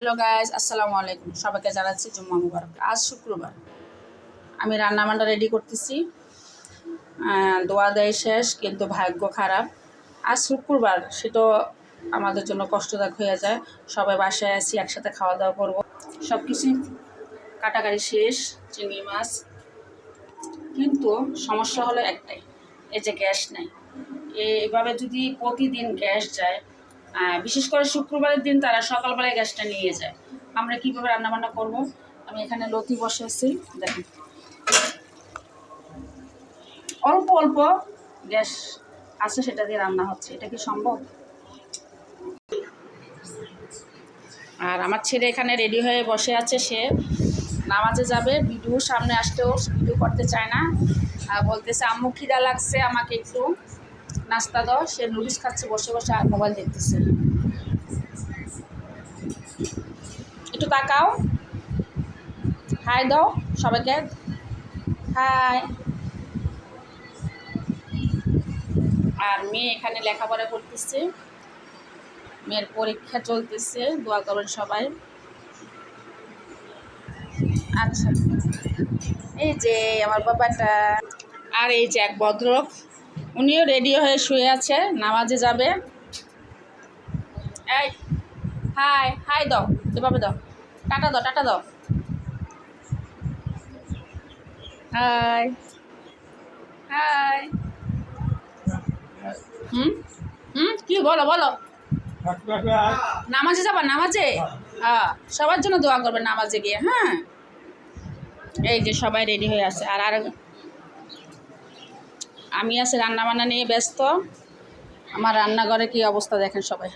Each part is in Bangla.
হ্যালো গাইজ, আসসালামু আলাইকুম। সবাইকে জানাচ্ছি জুম্মা মুবারক। আজ শুক্রবার, আমি রান্নাবান্না রেডি করতেছি। দোয়া দেয় শেষ, কিন্তু ভাগ্য খারাপ। আজ শুক্রবার, সেটা আমাদের জন্য কষ্টদায়ক হয়ে যায়। সবাই বাসায় আছি, একসাথে খাওয়া দাওয়া করবো। সব কিছু কাটাকাটি শেষ, চিংড়ি মাছ। কিন্তু সমস্যা হলো একটাই, এই যে গ্যাস নেই। এইভাবে যদি প্রতিদিন গ্যাস যায়, বিশেষ করে শুক্রবারের দিন তারা সকালবেলায় গ্যাসটা নিয়ে যায়, আমরা কীভাবে রান্নাবান্না করব? আমি এখানে লতি বসেছি, দেখেন অল্প অল্প গ্যাস আছে, সেটা দিয়ে রান্না হচ্ছে। এটা কি সম্ভব? আর আমার ছেলে এখানে রেডি হয়ে বসে আছে, সে নামাজে যাবে। ভিডিও সামনে আসতেও ভিডিও করতে চায় না, বলতেছে আম্মু খিদা লাগছে, আমাকে একটু নাস্তা দাও। সে নুডলস খাচ্ছে বসে বসে আর মোবাইল দেখতেছে। একটু তাকাও, হাই দাও সবাইকে, হাই। আর মেয়ে এখানে লেখাপড়া করতেছে, মেয়ের পরীক্ষা চলতেছে, দোয়া করবেন সবাই। আচ্ছা, এই যে আমার বাবাটা, আর এই যে এক ভদ্রলোক, উনিও রেডি হয়ে শুয়ে আছে, নামাজে যাবে। এই হাই, হাই দাও, এভাবে দাও, টাটা দাও, টাটা দাও, হাই হাই। হুম হুম, কি বলো বলো? নামাজে যাবা? নামাজে সবার জন্য দোয়া করবে নামাজে গিয়ে। হ্যাঁ, এই যে সবাই রেডি হয়ে আছে। আর আমি আছি রান্নাবান্না নিয়ে ব্যস্ত। আমার রান্নাঘরে কি অবস্থা দেখেন সবাই।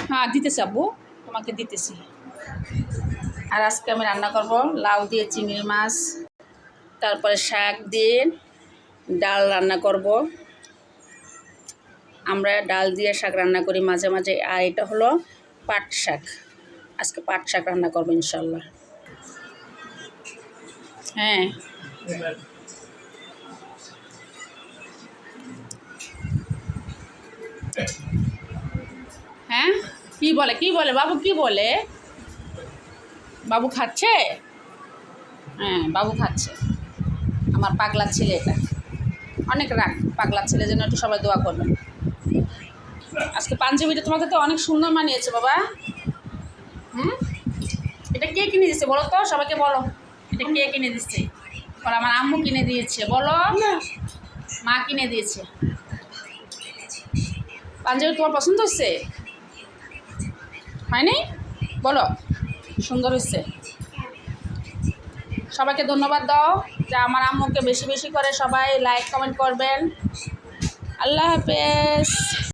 হ্যাঁ দিতেছি আব্বু, তোমাকে দিতেছি। আর আজকে আমি রান্না করব লাউ দিয়ে চিংড়ি মাছ, তারপরে শাক দিয়ে ডাল রান্না করব। আমরা ডাল দিয়ে শাক রান্না করি মাঝে মাঝে। আর এটা হলো পাট শাক, আজকে পাট শাক রান্না করবো ইনশাল্লাহ। হ্যাঁ, হ্যাঁ, কি বলে কি বলে বাবু, কি বলে? বাবু খাচ্ছে? হ্যাঁ, বাবু খাচ্ছে। আমার পাগলা ছেলে, এটা অনেক রাগ। পাগলা ছেলে যেন একটু সবাই দোয়া করবেন। আজকে পাঞ্জাবিটা তোমাকে তো অনেক সুন্দর মানিয়েছে বাবা। হুম, এটা কে কিনে দিচ্ছে বলো তো, সবাইকে বলো, এটা কে কিনে দিচ্ছে? বলো আমার আম্মু কিনে দিয়েছে, বলো মা কিনে দিয়েছে। পাঞ্জাবি তোমার পছন্দ হচ্ছে? হয়নি? বলো সুন্দর হচ্ছে। সবাইকে ধন্যবাদ দাও যে আমার আম্মুকে বেশি বেশি করে সবাই লাইক কমেন্ট করবেন। আল্লাহ হাফেজ।